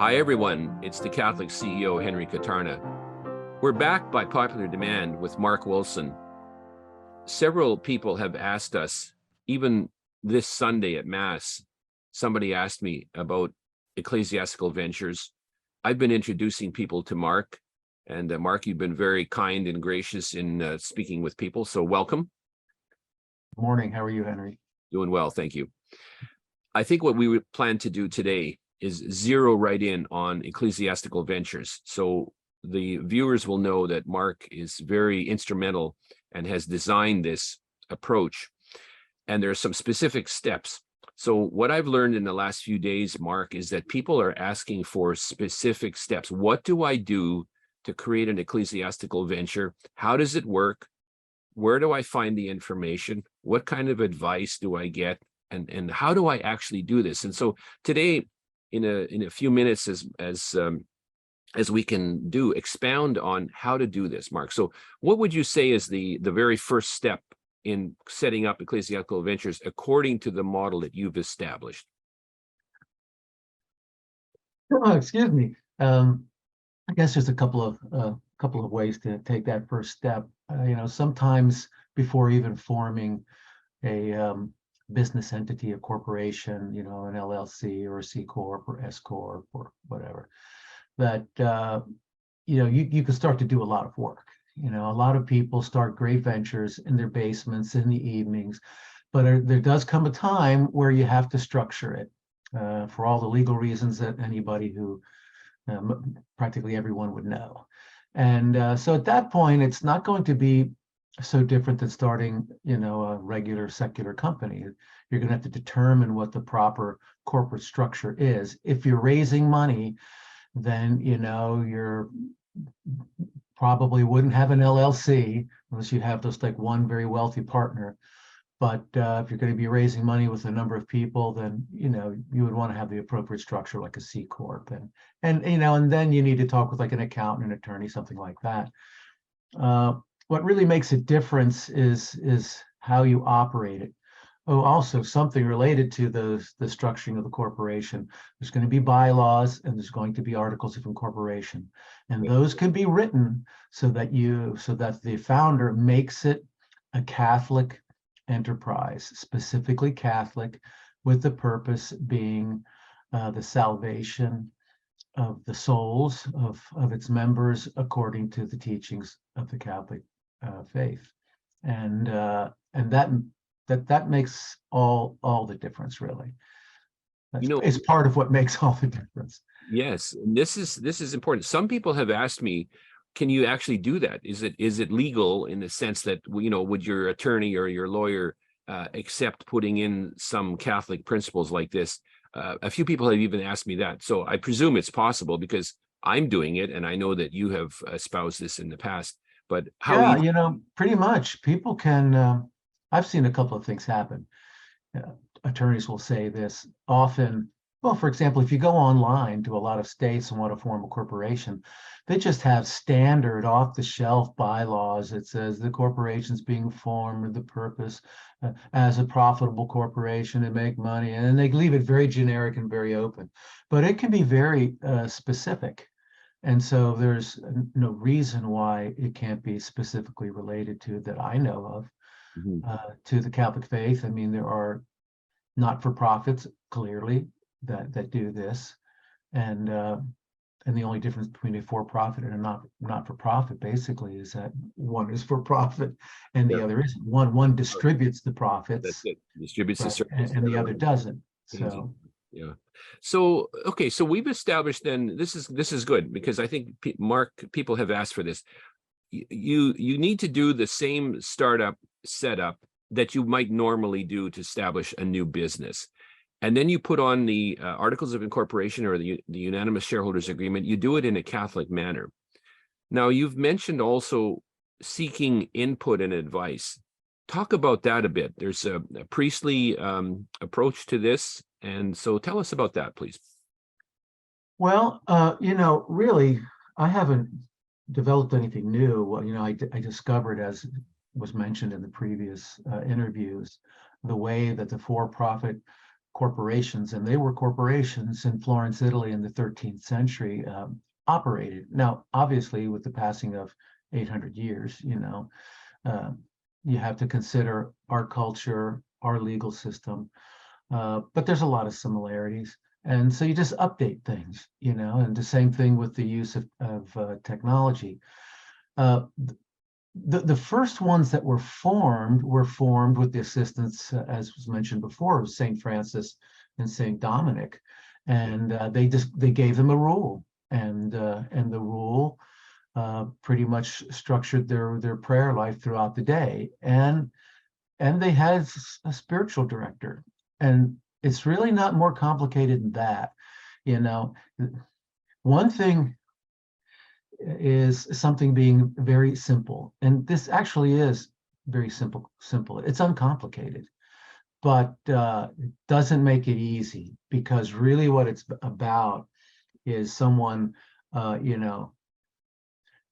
Hi everyone, it's the Catholic CEO Henry Kutarna. We're back by popular demand with Mark Wilson. Several people have asked us, even this Sunday at Mass, somebody asked me about ecclesiastical ventures. I've been introducing people to Mark, and Mark, you've been very kind and gracious in speaking with people, so welcome. Morning, how are you, Henry? Doing well, thank you. I think what we would plan to do today is zero right in on ecclesiastical ventures. So the viewers will know that Mark is very instrumental and has designed this approach. And there are some specific steps. So what I've learned in the last few days, Mark, is that people are asking for specific steps. What do I do to create an ecclesiastical venture? How does it work? Where do I find the information? What kind of advice do I get? And how do I actually do this? And so today, in a few minutes, as we can do, expound on how to do this, Mark. So what would you say is the very first step in setting up ecclesiastical ventures according to the model that you've established? Oh, excuse me. I guess there's a couple of ways to take that first step. Sometimes before even forming a business entity, a corporation, an LLC or a C Corp or S Corp or whatever, that you can start to do a lot of work. A lot of people start great ventures in their basements in the evenings, but there does come a time where you have to structure it for all the legal reasons that anybody who practically everyone would know. And so at that point, it's not going to be so different than starting, a regular secular company. You're going to have to determine what the proper corporate structure is. If you're raising money, then, you're probably wouldn't have an LLC unless you have just like one very wealthy partner. But if you're going to be raising money with a number of people, then, you would want to have the appropriate structure like a C Corp. And then you need to talk with like an accountant, an attorney, something like that. What really makes a difference is how you operate it. Oh, also something related to the structuring of the corporation. There's going to be bylaws and there's going to be articles of incorporation, and those can be written so that the founder makes it a Catholic enterprise, specifically Catholic, with the purpose being the salvation of the souls of its members according to the teachings of the Catholic faith, and that makes all the difference, really. It's part of what makes all the difference. Yes, and this is important. Some people have asked me, can you actually do that? Is it legal in the sense that, would your attorney or your lawyer accept putting in some Catholic principles like this? A few people have even asked me that. So I presume it's possible because I'm doing it, and I know that you have espoused this in the past. But how? Yeah, pretty much people can. I've seen a couple of things happen. Attorneys will say this often. Well, for example, if you go online to a lot of states and want to form a corporation, they just have standard off-the-shelf bylaws that says the corporation's being formed with the purpose as a profitable corporation to make money, and they leave it very generic and very open. But it can be very specific. And so there's no reason why it can't be specifically related to, that I know of, to the Catholic faith. I mean, there are not-for-profits, clearly, that do this. And the only difference between a for-profit and a not-for-profit basically is that one is for-profit and the other isn't. One distributes the profits. That's it. Distributes the service, and the other doesn't. So. Yeah. So, okay. So we've established then, this is good because I think, Mark, people have asked for this. You need to do the same startup setup that you might normally do to establish a new business. And then you put on the articles of incorporation or the unanimous shareholders agreement. You do it in a Catholic manner. Now, you've mentioned also seeking input and advice. Talk about that a bit. There's a priestly approach to this. And so tell us about that, please. Well, really, I haven't developed anything new. I discovered, as was mentioned in the previous interviews, the way that the for-profit corporations, and they were corporations in Florence, Italy in the 13th century, operated. Now, obviously, with the passing of 800 years, uh, you have to consider our culture, our legal system, but there's a lot of similarities. And so you just update things, and the same thing with the use of technology. Uh, the first ones that were formed with the assistance, as was mentioned before, of St. Francis and St. Dominic, and they gave them a rule, and the rule pretty much structured their prayer life throughout the day, and they had a spiritual director, and it's really not more complicated than that. One thing is something being very simple, and this actually is very simple. It's uncomplicated, but it doesn't make it easy, because really what it's about is someone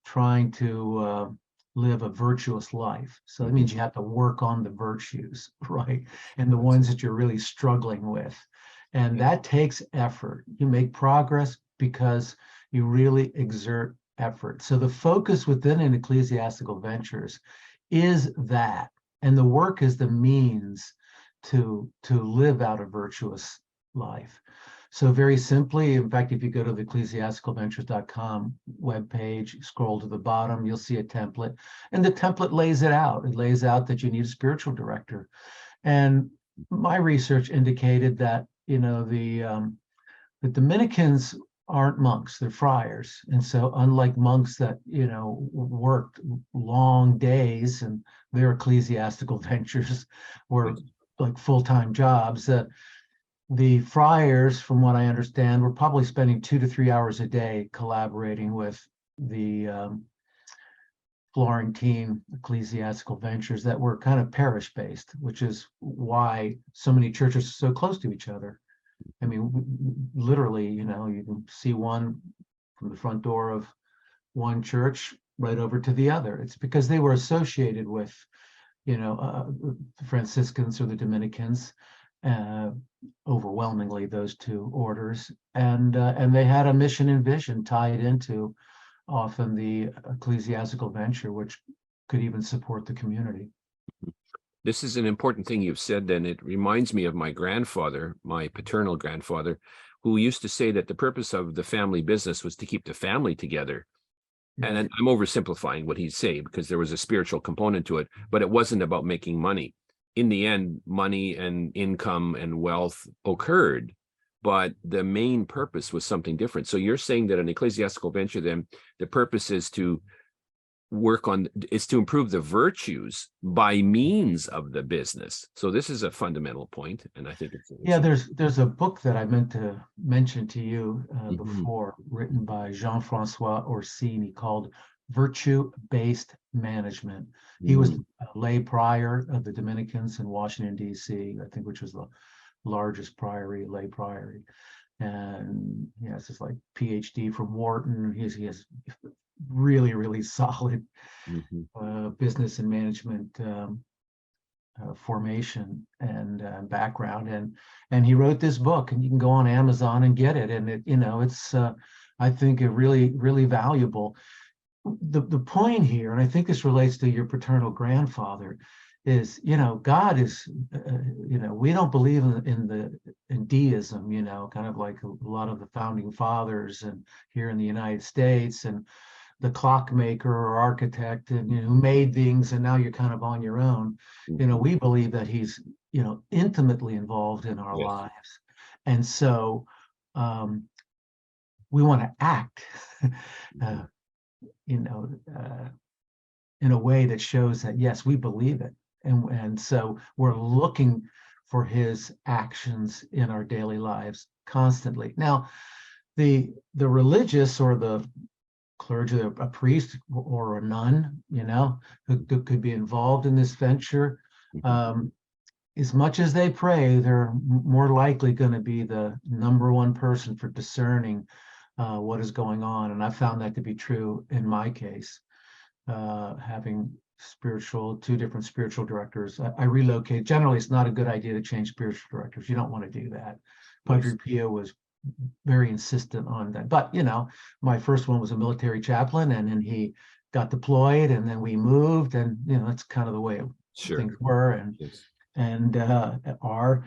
trying to live a virtuous life. So that means you have to work on the virtues, right? And the ones that you're really struggling with. And that takes effort. You make progress because you really exert effort. So the focus within an ecclesiastical ventures is that, and the work is the means to live out a virtuous life. So very simply, in fact, if you go to the ecclesiasticalventures.com webpage, scroll to the bottom, you'll see a template, and the template lays it out. It lays out that you need a spiritual director. And my research indicated that, the Dominicans aren't monks, they're friars. And so unlike monks that, worked long days and their ecclesiastical ventures were like full-time jobs, the friars, from what I understand, were probably spending 2 to 3 hours a day collaborating with the Florentine ecclesiastical ventures that were kind of parish-based, which is why so many churches are so close to each other. I mean, literally, you can see one from the front door of one church right over to the other. It's because they were associated with, the Franciscans or the Dominicans, overwhelmingly those two orders, and they had a mission and vision tied into often the ecclesiastical venture, which could even support the community. This is an important thing you've said, and it reminds me of my grandfather, my paternal grandfather, who used to say that the purpose of the family business was to keep the family together. And I'm oversimplifying what he'd say, because there was a spiritual component to it, but it wasn't about making money. In the end, money and income and wealth occurred, but the main purpose was something different. So you're saying that an ecclesiastical venture, then, the purpose is to improve the virtues by means of the business. So this is a fundamental point, and I think it's there's a book that I meant to mention to you before, written by Jean-Francois Orsini, called Virtue-Based Management. He was a lay prior of the Dominicans in Washington, D.C., I think, which was the largest lay priory. And he has this like PhD from Wharton. He has really, really solid business and management formation and background. And he wrote this book, and you can go on Amazon and get it. And it's I think a really, really valuable. The point here, and I think this relates to your paternal grandfather, is God is we don't believe in deism, kind of like a lot of the founding fathers and here in the United States, and the clockmaker or architect, and who made things, and now you're kind of on your own. We believe that he's intimately involved in our lives, and so we want to act in a way that shows that yes, we believe it, and so we're looking for his actions in our daily lives constantly. Now, the religious or the clergy, a priest or a nun, who could be involved in this venture, as much as they pray, they're more likely going to be the number one person for discerning what is going on. And I found that to be true in my case, having two different spiritual directors. I relocated. Generally, it's not a good idea to change spiritual directors. You don't want to do that. Padre Pio was very insistent on that. But, my first one was a military chaplain, and then he got deployed, and then we moved, and, that's kind of the way things were and are.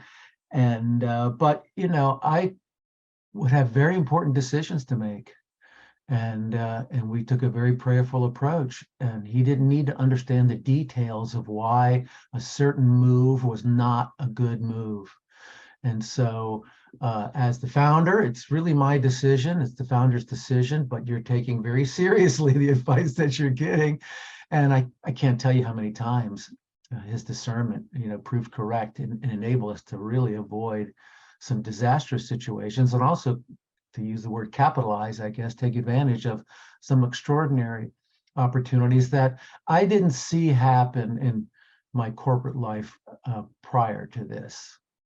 And, but, I would have very important decisions to make. And we took a very prayerful approach, and he didn't need to understand the details of why a certain move was not a good move. And so as the founder, it's really my decision. It's the founder's decision, but you're taking very seriously the advice that you're getting. And I can't tell you how many times his discernment, proved correct and enable us to really avoid some disastrous situations, and also, to use the word capitalize, I guess, take advantage of some extraordinary opportunities that I didn't see happen in my corporate life prior to this.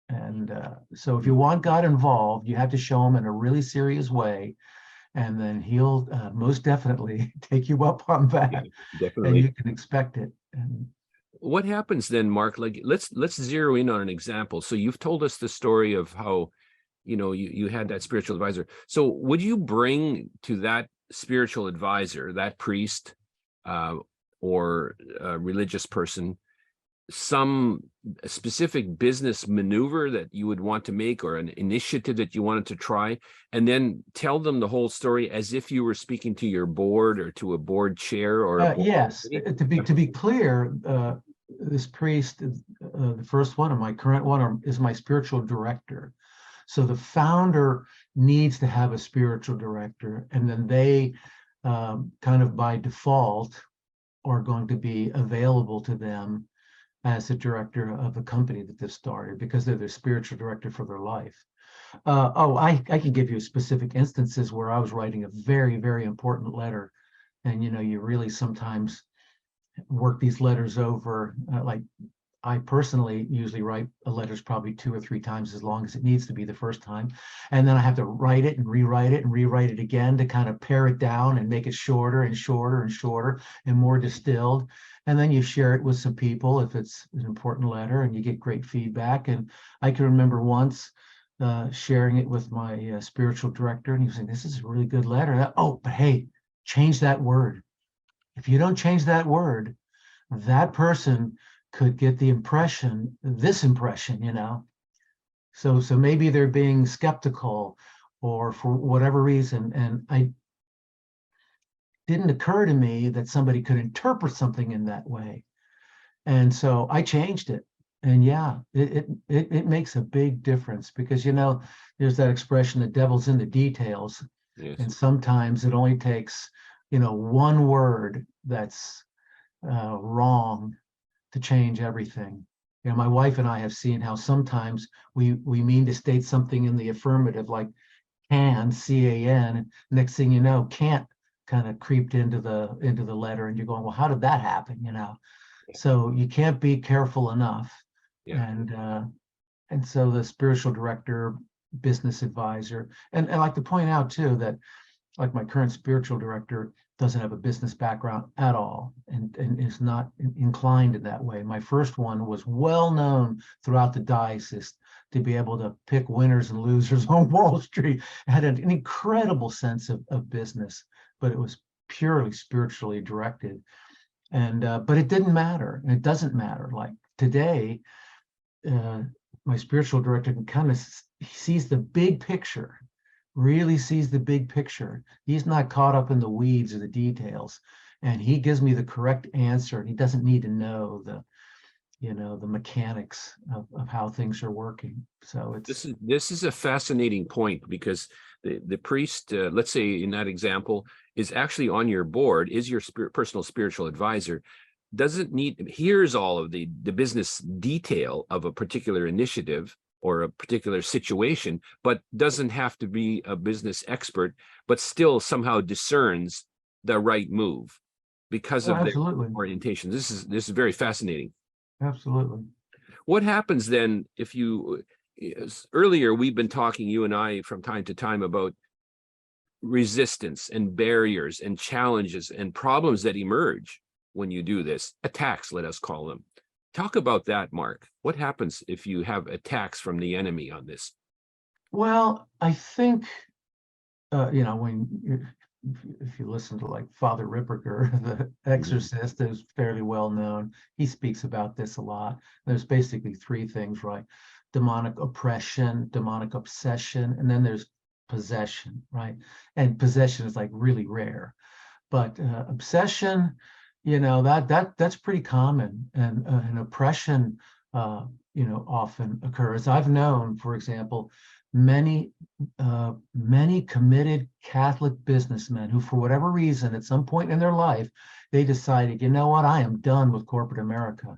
And so if you want God involved, you have to show him in a really serious way, and then he'll most definitely take you up on that. Yeah, definitely. And you can expect it. And what happens then, Mark? Like, let's zero in on an example. So you've told us the story of how, you had that spiritual advisor. So would you bring to that spiritual advisor, that priest or religious person, some specific business maneuver that you would want to make, or an initiative that you wanted to try, and then tell them the whole story as if you were speaking to your board or to a board chair or a board yes, committee? to be clear, this priest, the first one, and my current one, is my spiritual director. So the founder needs to have a spiritual director, and then they kind of by default are going to be available to them as the director of the company that they've started, because they're the spiritual director for their life. I can give you specific instances where I was writing a very, very important letter, and you really sometimes work these letters over. Like, I personally usually write a letters probably 2 or 3 times as long as it needs to be the first time. And then I have to write it and rewrite it and rewrite it again to kind of pare it down and make it shorter and shorter and shorter and more distilled. And then you share it with some people if it's an important letter, and you get great feedback. And I can remember once sharing it with my spiritual director, and he was saying, "This is a really good letter. Oh, but hey, change that word. If you don't change that word, that person could get the impression, this impression, So maybe they're being skeptical, or for whatever reason." And I didn't occur to me that somebody could interpret something in that way. And so I changed it. And yeah, it makes a big difference, because there's that expression, the devil's in the details. Yes. And sometimes it only takes one word that's wrong to change everything. My wife and I have seen how sometimes we mean to state something in the affirmative, like can, C-A-N, next thing you know, can't kind of creeped into the letter, and you're going, well, how did that happen? So you can't be careful enough. And so the spiritual director, business advisor, and I like to point out too that, like, my current spiritual director doesn't have a business background at all, and is not inclined in that way. My first one was well known throughout the diocese to be able to pick winners and losers on Wall Street. Had an incredible sense of business, but it was purely spiritually directed. And but it didn't matter, and it doesn't matter. Like today, my spiritual director can kind of sees the big picture, really sees the big picture. He's not caught up in the weeds or the details, and he gives me the correct answer, and he doesn't need to know the mechanics of how things are working. So this is a fascinating point, because the priest, let's say in that example, is actually on your board, is your personal spiritual advisor, hears all of the business detail of a particular initiative or a particular situation, but doesn't have to be a business expert, but still somehow discerns the right move because of their orientation. This is very fascinating. Absolutely. What happens then if earlier we've been talking, you and I, from time to time, about resistance and barriers and challenges and problems that emerge when you do this? Attacks, let us call them. Talk about that, Mark. What happens if you have attacks from the enemy on this? Well, I think, when if you listen to like Father Ripperger, the Mhm. exorcist, is fairly well known. He speaks about this a lot. There's basically three things, right? Demonic oppression, demonic obsession, and then there's possession, right? And possession is like really rare, but obsession, that's pretty common, and oppression, often occurs. I've known, for example, many committed Catholic businessmen who, for whatever reason, at some point in their life, they decided, you know what, I am done with corporate America.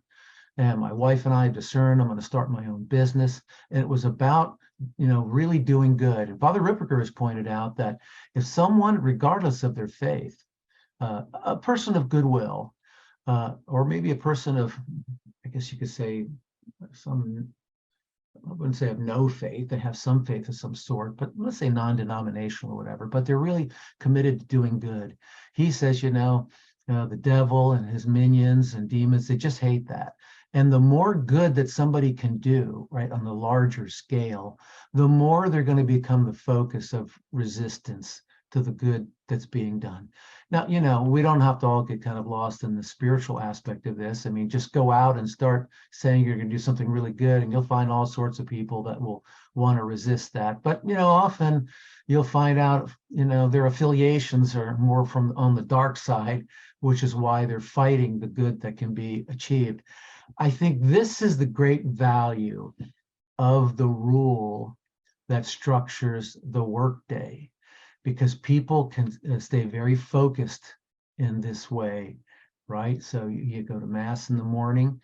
And my wife and I discerned I'm going to start my own business. And it was about, really doing good. And Father Ripperger has pointed out that if someone, regardless of their faith, a person of goodwill, or maybe a person of, I guess you could say, some, I wouldn't say of no faith, they have some faith of some sort, but let's say non-denominational or whatever, but they're really committed to doing good. He says, the devil and his minions and demons, they just hate that. And the more good that somebody can do, right, on the larger scale, the more they're going to become the focus of resistance to the good that's being done. Now, we don't have to all get kind of lost in the spiritual aspect of this. I mean, just go out and start saying you're going to do something really good, and you'll find all sorts of people that will want to resist that. But, often you'll find out, their affiliations are more from on the dark side, which is why they're fighting the good that can be achieved. I think this is the great value of the rule that structures the workday, because people can stay very focused in this way, right? So you go to mass in the morning,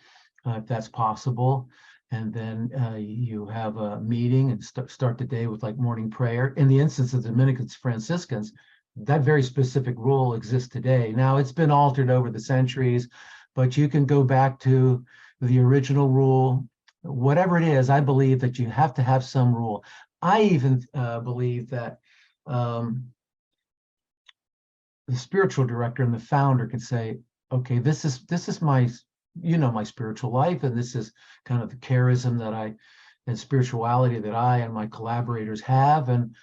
if that's possible, and then you have a meeting and start the day with like morning prayer. In the instance of Dominicans, Franciscans, that very specific rule exists today. Now it's been altered over the centuries, but you can go back to the original rule. Whatever it is, I believe that you have to have some rule. I even believe that the spiritual director and the founder can say, okay, this is my, my spiritual life, and this is kind of the charism that I and spirituality that I and my collaborators have, and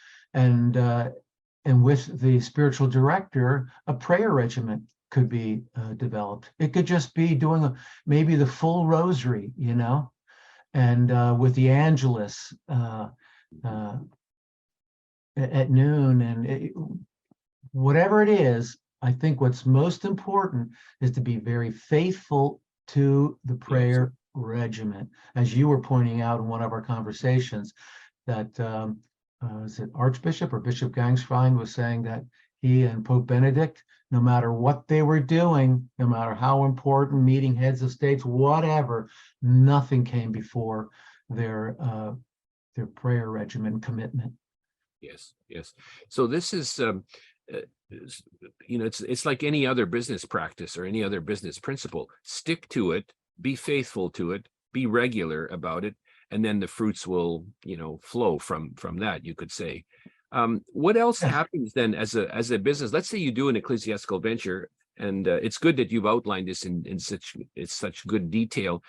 with the spiritual director, a prayer regimen could be developed. It could just be doing maybe the full rosary, and with the Angelus at noon, and whatever it is. I think what's most important is to be very faithful to the Yes. prayer regimen, as you were pointing out in one of our conversations, that is it Archbishop or Bishop Gangswein was saying that he and Pope Benedict, no matter what they were doing, no matter how important, meeting heads of states, whatever, nothing came before their prayer regimen commitment. Yes, yes. So this is, it's like any other business practice or any other business principle. Stick to it, be faithful to it, be regular about it, and then the fruits will, flow from that, you could say. What else Yes. happens then as a business? Let's say you do an ecclesiastical venture, and it's good that you've outlined this in such good detail.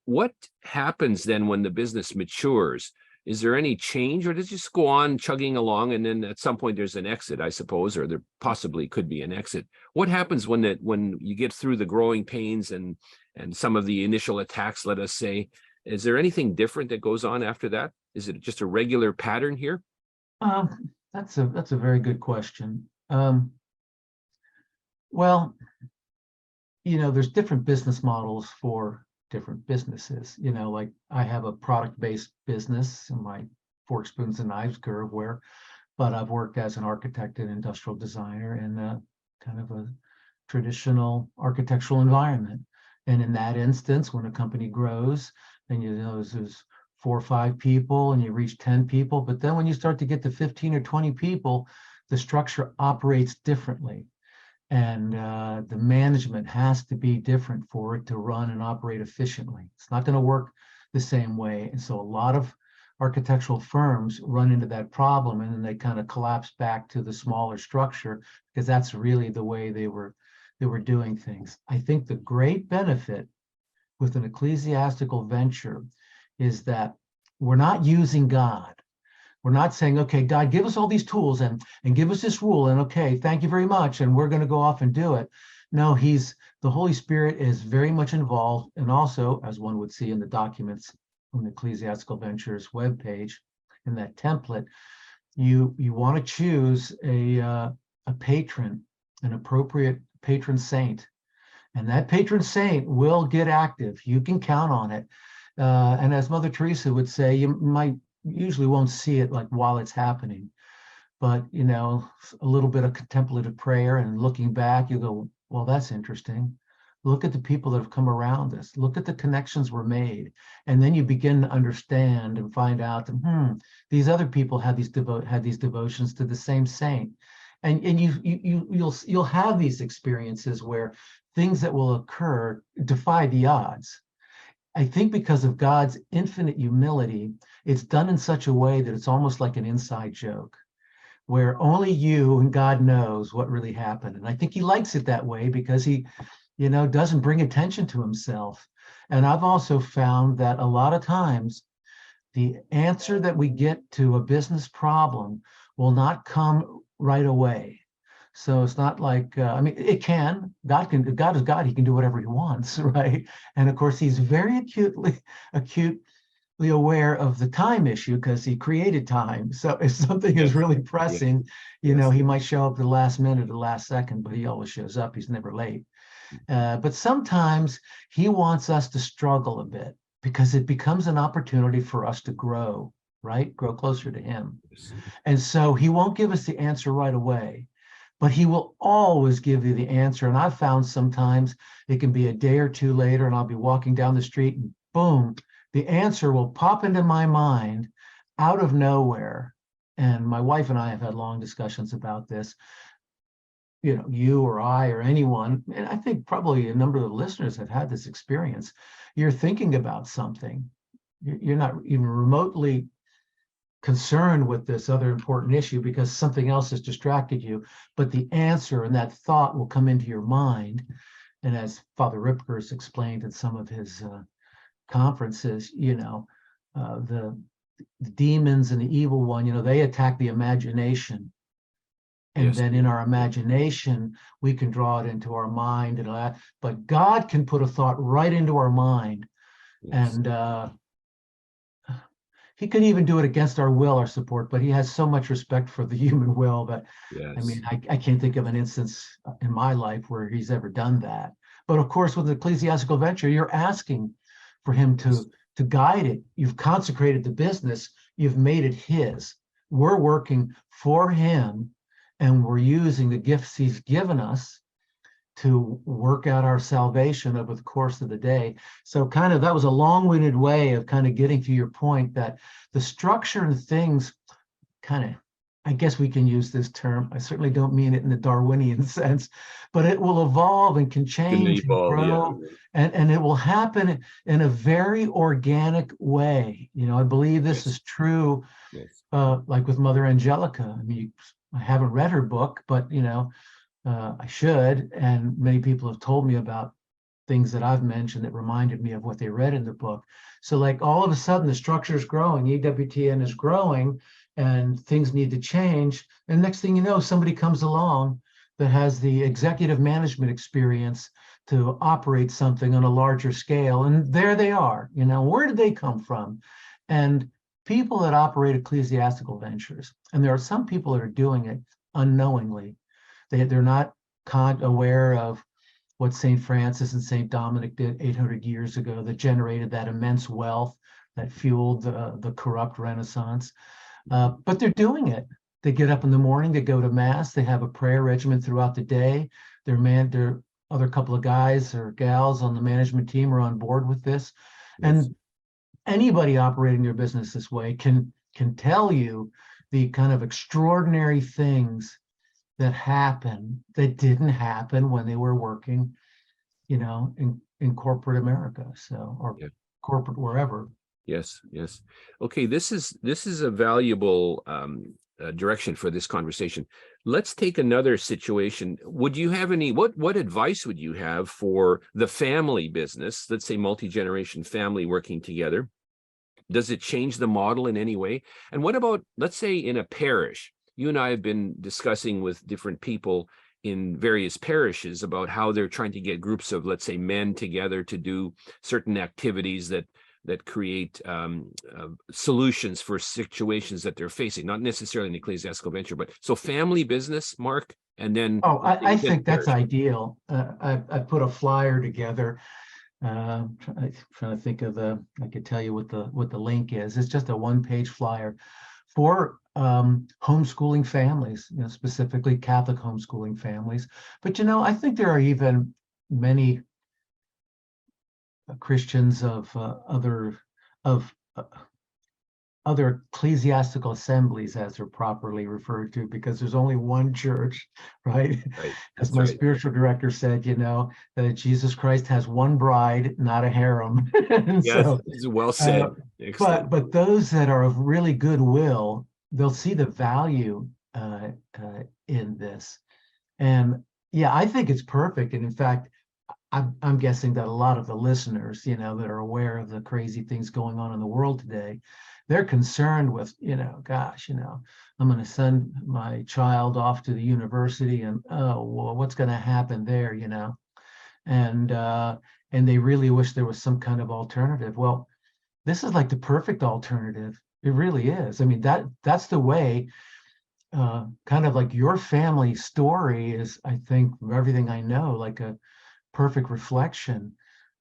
What happens then when the business matures? Is there any change, or does it just go on chugging along, and then at some point there's an exit, I suppose, or there possibly could be an exit? What happens when you get through the growing pains and some of the initial attacks, let us say? Is there anything different that goes on after that? Is it just a regular pattern here? That's a very good question. Well, there's different business models for different businesses. Like I have a product-based business in my fork, spoons, and knives curve but I've worked as an architect and industrial designer in a kind of a traditional architectural environment. And in that instance, when a company grows, and there's 4 or 5 people and you reach 10 people, but then when you start to get to 15 or 20 people, the structure operates differently. And the management has to be different for it to run and operate efficiently. It's not going to work the same way. And so a lot of architectural firms run into that problem, and then they kind of collapse back to the smaller structure, because that's really the way they were that we're doing things. I think the great benefit with an ecclesiastical venture is that we're not using God. We're not saying, okay, God, give us all these tools and give us this rule, and okay, thank you very much, and we're going to go off and do it. No, the Holy Spirit is very much involved, and also, as one would see in the documents on the Ecclesiastical Ventures webpage, in that template, you want to choose a patron, an appropriate patron saint, and that patron saint will get active. You can count on it. And as Mother Teresa would say, you usually won't see it like while it's happening, but a little bit of contemplative prayer and looking back, you go, well, that's interesting. Look at the people that have come around us. Look at the connections were made. And then you begin to understand and find out that, these other people had these devotions to the same saint. And you'll have these experiences where things that will occur defy the odds. I think because of God's infinite humility, it's done in such a way that it's almost like an inside joke, where only you and God knows what really happened. And I think he likes it that way because he, doesn't bring attention to himself. And I've also found that a lot of times the answer that we get to a business problem will not come right away. So it's not like, it can. God is God. He can do whatever he wants, right? And of course, he's very acutely aware of the time issue because he created time. So if something is really pressing, he might show up at the last minute, the last second, but he always shows up. He's never late. But sometimes he wants us to struggle a bit because it becomes an opportunity for us to grow, right? Grow closer to him. And so he won't give us the answer right away, but he will always give you the answer. And I've found sometimes it can be a day or two later and I'll be walking down the street and boom, the answer will pop into my mind out of nowhere. And my wife and I have had long discussions about this. You or I or anyone, and I think probably a number of the listeners have had this experience. You're thinking about something. You're not even remotely concerned with this other important issue because something else has distracted you, but the answer and that thought will come into your mind. And as Father Ripker's explained in some of his conferences, the demons and the evil one, they attack the imagination. And then in our imagination, we can draw it into our mind and all that. But God can put a thought right into our mind. And he could even do it against our will or support, but he has so much respect for the human will that, I can't think of an instance in my life where he's ever done that. But of course, with the ecclesiastical venture, you're asking for him to guide it. You've consecrated the business. You've made it his. We're working for him, and we're using the gifts he's given us to work out our salvation over the course of the day. So that was a long-winded way of kind of getting to your point that the structure and things I guess we can use this term. I certainly don't mean it in the Darwinian sense, but it will evolve and can change and grow, and it will happen in a very organic way. I believe this is true, like with Mother Angelica. I haven't read her book, but I should, and many people have told me about things that I've mentioned that reminded me of what they read in the book. So like all of a sudden the structure is growing, EWTN is growing, and things need to change. And next thing you know, somebody comes along that has the executive management experience to operate something on a larger scale. And there they are. Where did they come from? And people that operate ecclesiastical ventures, and there are some people that are doing it unknowingly. They're not aware of what St. Francis and St. Dominic did 800 years ago that generated that immense wealth that fueled the corrupt Renaissance. But they're doing it. They get up in the morning, they go to Mass, they have a prayer regimen throughout the day. Their other couple of guys or gals on the management team are on board with this. And anybody operating their business this way can tell you the kind of extraordinary things that happen that didn't happen when they were working, in corporate America, or corporate wherever. Yes. Okay, this is a valuable direction for this conversation. Let's take another situation. Would you have any, what advice would you have for the family business? Let's say multi-generation family working together. Does it change the model in any way? And what about, let's say in a parish? You and I have been discussing with different people in various parishes about how they're trying to get groups of, let's say, men together to do certain activities that create solutions for situations that they're facing, not necessarily an ecclesiastical venture, but so family business, Mark, and then Oh, I think that's parish. ideal. I put a flyer together. Trying to think of I could tell you what the link is. It's just a one-page flyer for homeschooling families, specifically Catholic homeschooling families. But I think there are even many Christians of other ecclesiastical assemblies, as they're properly referred to, because there's only one church, right? Right. As That's my right. spiritual director said, that Jesus Christ has one bride, not a harem. And Yes, so, it's well said. Excellent. but those that are of really goodwill, they'll see the value in this. And yeah, I think it's perfect. And in fact, I'm guessing that a lot of the listeners, that are aware of the crazy things going on in the world today, they're concerned with, gosh, I'm going to send my child off to the university, and oh, well, what's going to happen there, and they really wish there was some kind of alternative. Well, this is like the perfect alternative. It really is. I mean, that's the way. Kind of like your family story is, I think, from everything I know, like a perfect reflection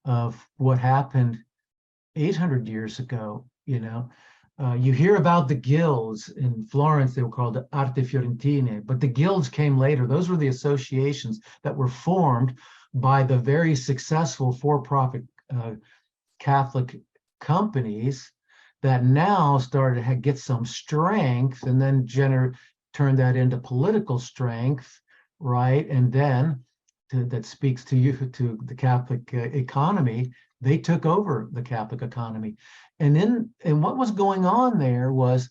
of what happened 800 years ago. You hear about the guilds in Florence. They were called Arte Fiorentine, but the guilds came later. Those were the associations that were formed by the very successful for-profit Catholic companies that now started to get some strength, and then turn that into political strength, right? And then that speaks to the Catholic economy. They took over the Catholic economy, and what was going on there was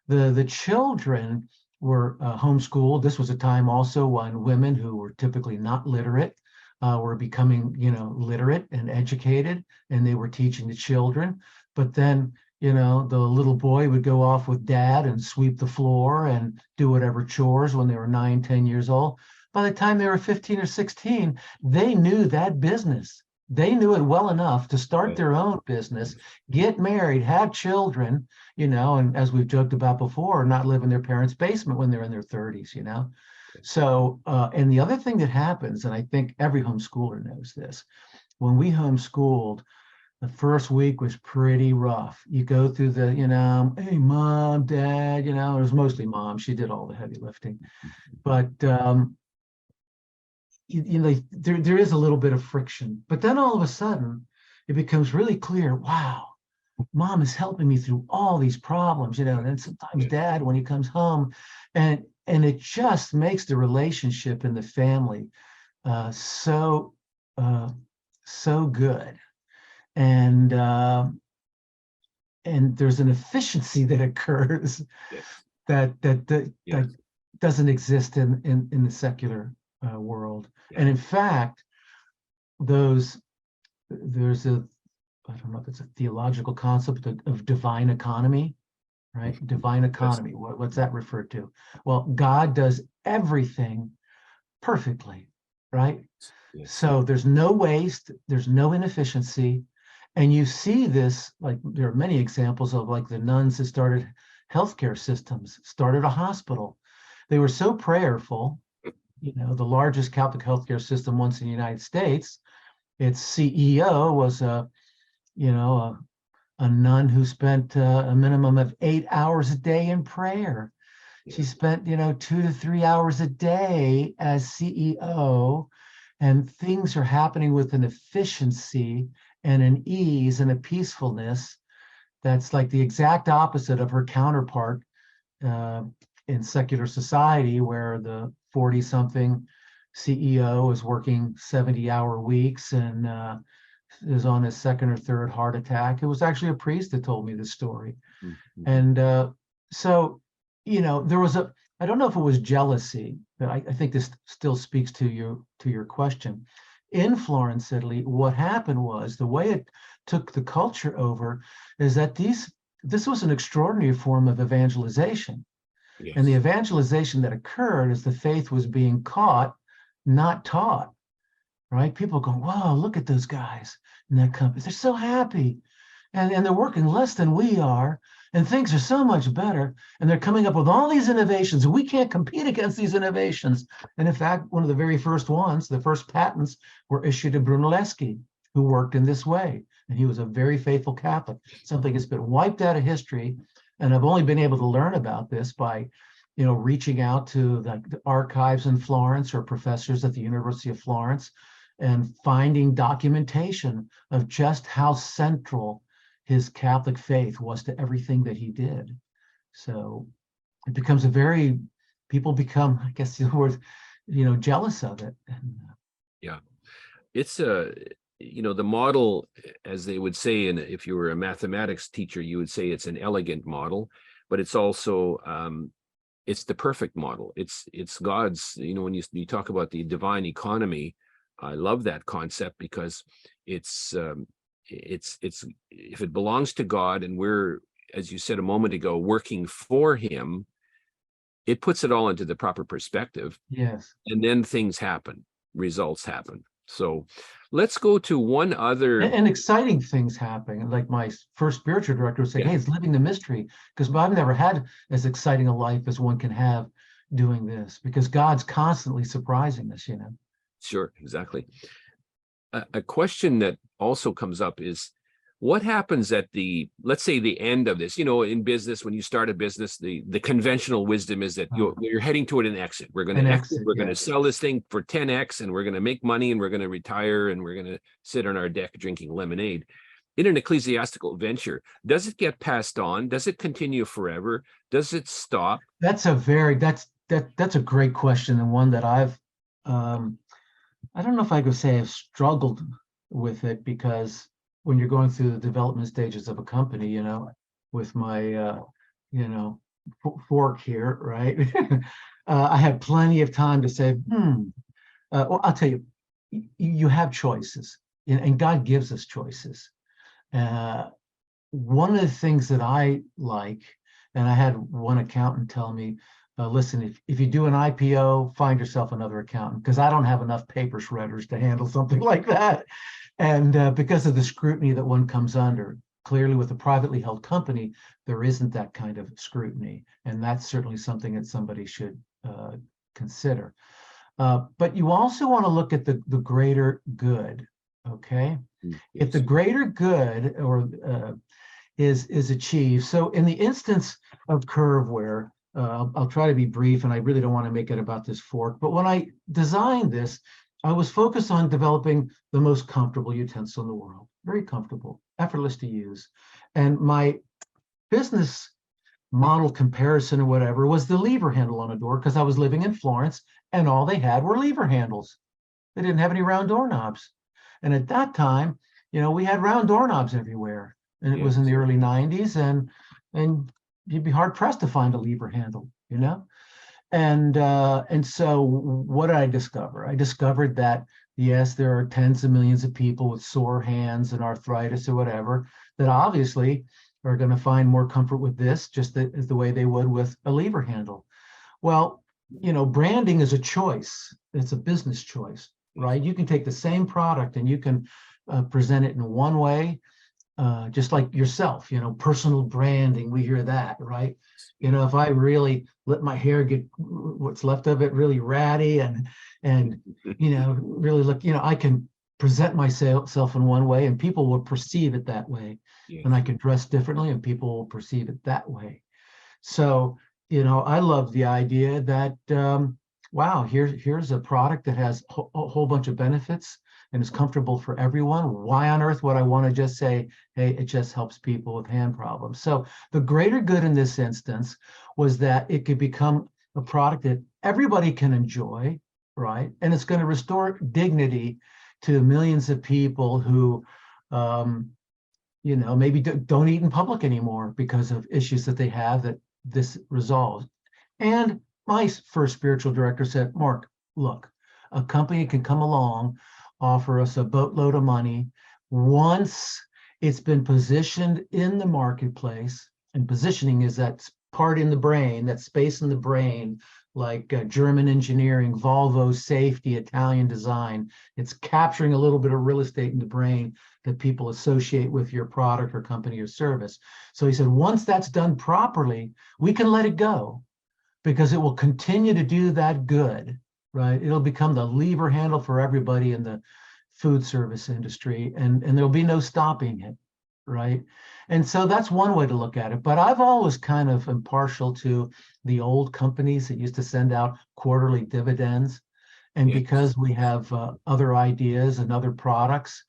the children were homeschooled. This was a time also when women who were typically not literate were becoming, literate and educated, and they were teaching the children. But then, the little boy would go off with dad and sweep the floor and do whatever chores when they were 9, 10 years old. By the time they were 15 or 16, they knew that business. They knew it well enough to start their own business, get married, have children, and as we've joked about before, not live in their parents' basement when they're in their 30s, So, and the other thing that happens, and I think every homeschooler knows this, when we homeschooled, the first week was pretty rough. You go through the, hey, mom, dad, it was mostly mom. She did all the heavy lifting. But, there is a little bit of friction. But then all of a sudden, it becomes really clear, wow, mom is helping me through all these problems, and then sometimes dad, when he comes home, and it just makes the relationship in the family so good. And there's an efficiency that occurs that doesn't exist in the secular world. And in fact, there's a, I don't know if it's a theological concept of divine economy, right? Divine economy. What's that referred to? Well, God does everything perfectly, right? So there's no waste, there's no inefficiency. And you see this, like there are many examples of like the nuns that started healthcare systems, started a hospital. They were so prayerful, the largest Catholic healthcare system once in the United States, its CEO was a nun who spent a minimum of 8 hours a day in prayer. She spent, 2 to 3 hours a day as CEO, and things are happening with an efficiency and an ease and a peacefulness that's like the exact opposite of her counterpart in secular society, where the 40-something CEO is working 70-hour weeks and is on his second or third heart attack. It was actually a priest that told me this story. And so there was I don't know if it was jealousy, but I think this still speaks to your question. In Florence, Italy, what happened was the way it took the culture over is that this was an extraordinary form of evangelization. And the Yes. evangelization that occurred is the faith was being caught, not taught, right? People go, wow, look at those guys in that company. They're so happy. And they're working less than we are, and things are so much better. And they're coming up with all these innovations. We can't compete against these innovations. And in fact, one of the very first ones, the first patents were issued to Brunelleschi, who worked in this way. And he was a very faithful Catholic, something that's been wiped out of history. And I've only been able to learn about this by, reaching out to the archives in Florence or professors at the University of Florence and finding documentation of just how central his Catholic faith was to everything that he did. So it becomes people become, I guess the word, jealous of it. Yeah. It's the model, as they would say, and if you were a mathematics teacher, you would say it's an elegant model, but it's also it's the perfect model. It's God's, when you talk about the divine economy, I love that concept because it's if it belongs to God and we're, as you said a moment ago, working for him, it puts it all into the proper perspective. Yes. And then things happen, results happen. So let's go to one other. And exciting things happen. Like my first spiritual director would say, Yeah. hey, it's living the mystery, because I've never had as exciting a life as one can have doing this, because God's constantly surprising us, Sure, exactly. A question that also comes up is what happens at let's say the end of this. In business, when you start a business, the conventional wisdom is that you're heading toward an exit. We're going to exit, we're going to sell this thing for 10x, and we're going to make money, and we're going to retire, and we're going to sit on our deck drinking lemonade. In an ecclesiastical venture, does it get passed on? Does it continue forever? Does it stop? That's a great question, and one that I don't know if I could say I've struggled with it, because when you're going through the development stages of a company, with my, fork here, right? I had plenty of time to say, well, I'll tell you, you have choices, and God gives us choices. One of the things that I like, and I had one accountant tell me, listen, if you do an IPO, find yourself another accountant, because I don't have enough paper shredders to handle something like that. And because of the scrutiny that one comes under, clearly with a privately held company, there isn't that kind of scrutiny. And that's certainly something that somebody should consider. But you also want to look at the greater good, okay? Yes. If the greater good is achieved. So in the instance of Curveware, I'll try to be brief, and I really don't want to make it about this fork, but when I designed this, I was focused on developing the most comfortable utensil in the world. Very comfortable, effortless to use. And my business model comparison or whatever was the lever handle on a door, because I was living in Florence and all they had were lever handles. They didn't have any round doorknobs. And at that time, we had round doorknobs everywhere. And it was in the early 90s, and you'd be hard pressed to find a lever handle, And so what did I discover? I discovered that, yes, there are tens of millions of people with sore hands and arthritis or whatever that obviously are going to find more comfort with this, just as the way they would with a lever handle. Well, branding is a choice. It's a business choice, right? You can take the same product and you can present it in one way, just like yourself, personal branding, we hear that, right? If I really let my hair get what's left of it really ratty and really look, I can present myself in one way and people will perceive it that way. Yes. And I can dress differently and people will perceive it that way. So, I love the idea that, wow, here's a product that has a whole bunch of benefits and is comfortable for everyone. Why on earth would I want to just say, hey, it just helps people with hand problems? So the greater good in this instance was that it could become a product that everybody can enjoy, right? And it's going to restore dignity to millions of people who, maybe don't eat in public anymore because of issues that they have that this resolved. And my first spiritual director said, Mark, look, a company can come along, offer us a boatload of money. Once it's been positioned in the marketplace, and positioning is that part in the brain, that space in the brain, like German engineering, Volvo safety, Italian design. It's capturing a little bit of real estate in the brain that people associate with your product or company or service. So he said, once that's done properly, we can let it go because it will continue to do that good, right? It'll become the lever handle for everybody in the food service industry, and there'll be no stopping it, right? And so that's one way to look at it. But I've always kind of impartial to the old companies that used to send out quarterly dividends. And Yes. because we have other ideas and other products,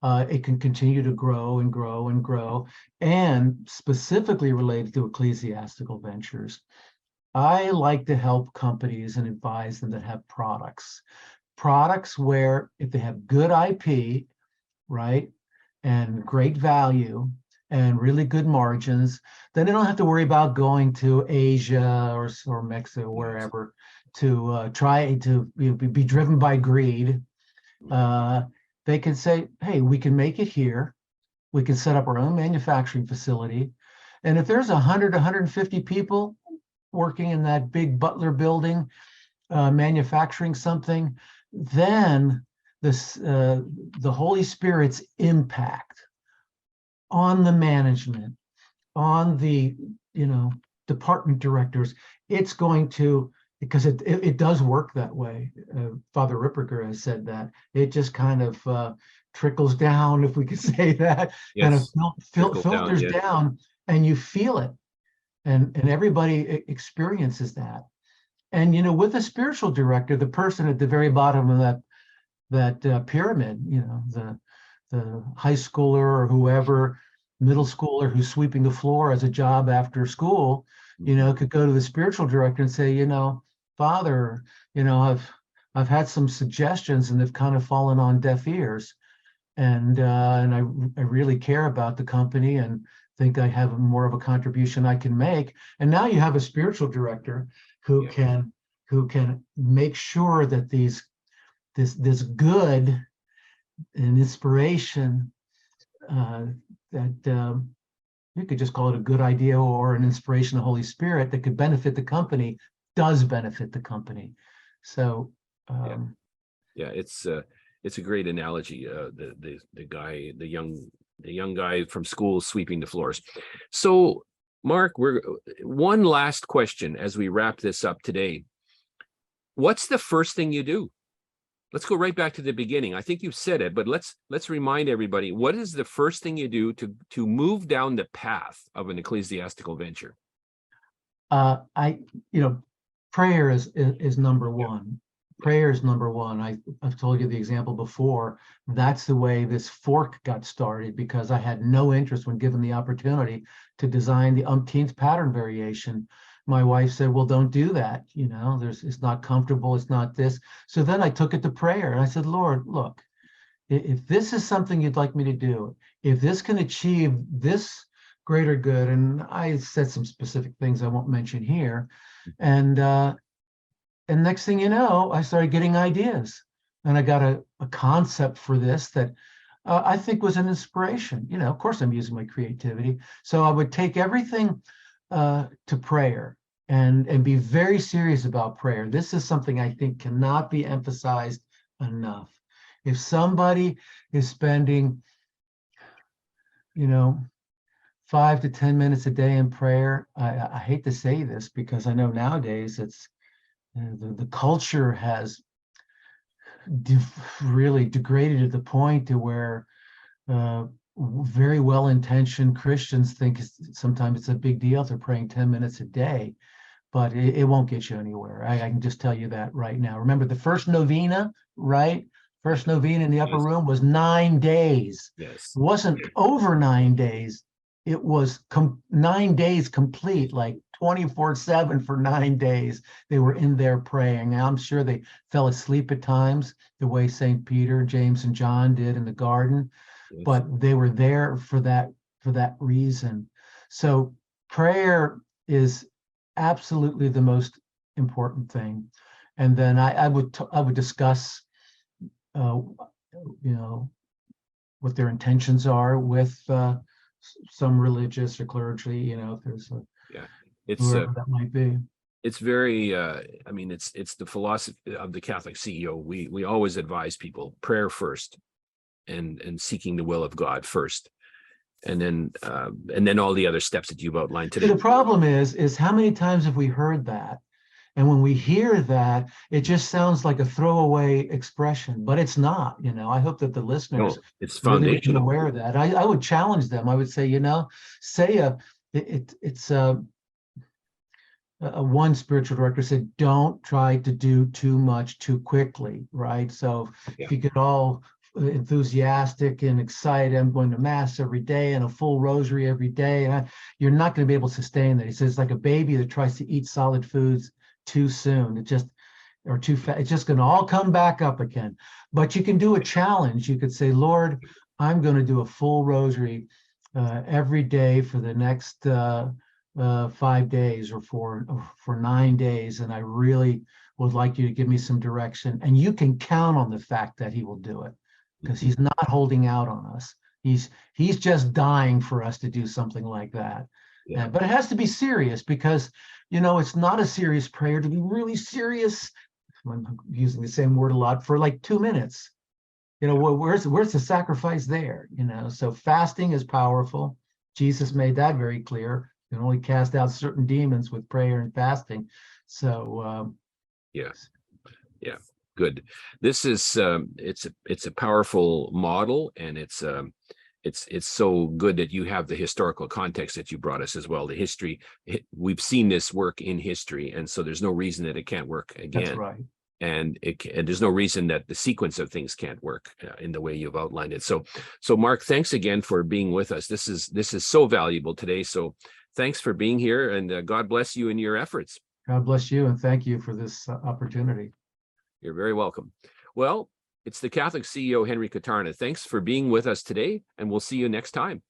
it can continue to grow and grow and grow. And specifically related to ecclesiastical ventures, I like to help companies and advise them that have products where if they have good IP, right, and great value and really good margins, then they don't have to worry about going to Asia or Mexico, wherever, to try to be driven by greed. They can say, hey, we can make it here. We can set up our own manufacturing facility. And if there's 100, 150 people working in that big Butler building, manufacturing something, then the Holy Spirit's impact on the management, on the department directors, it's going to, because it does work that way. Father Ripperger has said that it just kind of trickles down, if we could say that, kind of filters down, and you feel it, and everybody experiences that. And with a spiritual director, the person at the very bottom of that pyramid, the high schooler or whoever, middle schooler who's sweeping the floor as a job after school, could go to the spiritual director and say, Father, I've had some suggestions and they've kind of fallen on deaf ears, and I really care about the company and think I have more of a contribution I can make. And now you have a spiritual director who can make sure that this good and inspiration, that you could just call it a good idea or an inspiration of the Holy Spirit that could benefit the company, does benefit the company. So it's a great analogy. The young guy from school sweeping the floors. So Mark, one last question as we wrap this up today. What's the first thing you do? Let's go right back to the beginning. I think you've said it, but let's remind everybody, what is the first thing you do to move down the path of an ecclesiastical venture? Prayer is number one. Prayer is number one. I've told you the example before. That's the way this fork got started, because I had no interest when given the opportunity to design the umpteenth pattern variation. My wife said, well, don't do that. It's not comfortable. It's not this. So then I took it to prayer and I said, Lord, look, if this is something you'd like me to do, if this can achieve this greater good, and I said some specific things I won't mention here. And next thing you know, I started getting ideas, and I got a concept for this that I think was an inspiration. Of course, I'm using my creativity. So I would take everything to prayer and be very serious about prayer. This is something I think cannot be emphasized enough. If somebody is spending, 5 to 10 minutes a day in prayer, I hate to say this because I know nowadays it's the culture has really degraded to the point to where very well-intentioned Christians think sometimes it's a big deal if they're praying 10 minutes a day, but it won't get you anywhere. I can just tell you that right now. Remember the first novena, right? First novena in the upper room was 9 days. Yes. It wasn't over 9 days. It was 9 days complete, like 24/7 for 9 days. They were in there praying. Now, I'm sure they fell asleep at times, the way St. Peter, James, and John did in the garden, but they were there for that reason. So prayer is absolutely the most important thing. And then I would discuss, you know, what their intentions are with some religious or clergy, you know, if there's Yeah, it's whoever that might be. it's very I mean, it's the philosophy of the Catholic CEO. We always advise people prayer first, and seeking the will of God first, and then all the other steps that you've outlined See, today. the problem is how many times have we heard that? And when we hear that, it just sounds like a throwaway expression, but it's not. You know, I hope that the listeners No, it's really become foundational. aware of that. I would challenge them. I would say, you know, say it's one spiritual director said, don't try to do too much too quickly, right? So Yeah. if you get all enthusiastic and excited, I'm going to mass every day and a full rosary every day, and you're not going to be able to sustain that. He says, like a baby that tries to eat solid foods too soon, it just, or too fast, it's just going to all come back up again. But you can do a challenge. You could say, Lord, I'm going to do a full rosary every day for the next 5 days, or for 9 days, and I really would like you to give me some direction. And you can count on the fact that he will do it, because he's not holding out on us. He's just dying for us to do something like that. Yeah. But it has to be serious, because you know it's not a serious prayer to be really serious. I'm using the same word a lot, for like 2 minutes. You know, where's the sacrifice there? You know, so fasting is powerful. Jesus made that very clear. You can only cast out certain demons with prayer and fasting. So Yeah. Good. This is it's a powerful model, and it's so good that you have the historical context that you brought us as well. The history, we've seen this work in history, and so there's no reason that it can't work again. that's right. And there's no reason that the sequence of things can't work in the way you've outlined it. So Mark, thanks again for being with us. This is so valuable today. So thanks for being here, and God bless you in your efforts. God bless you, and thank you for this opportunity. You're very welcome. Well, it's the Catholic CEO, Henry Kutarna. Thanks for being with us today, and we'll see you next time.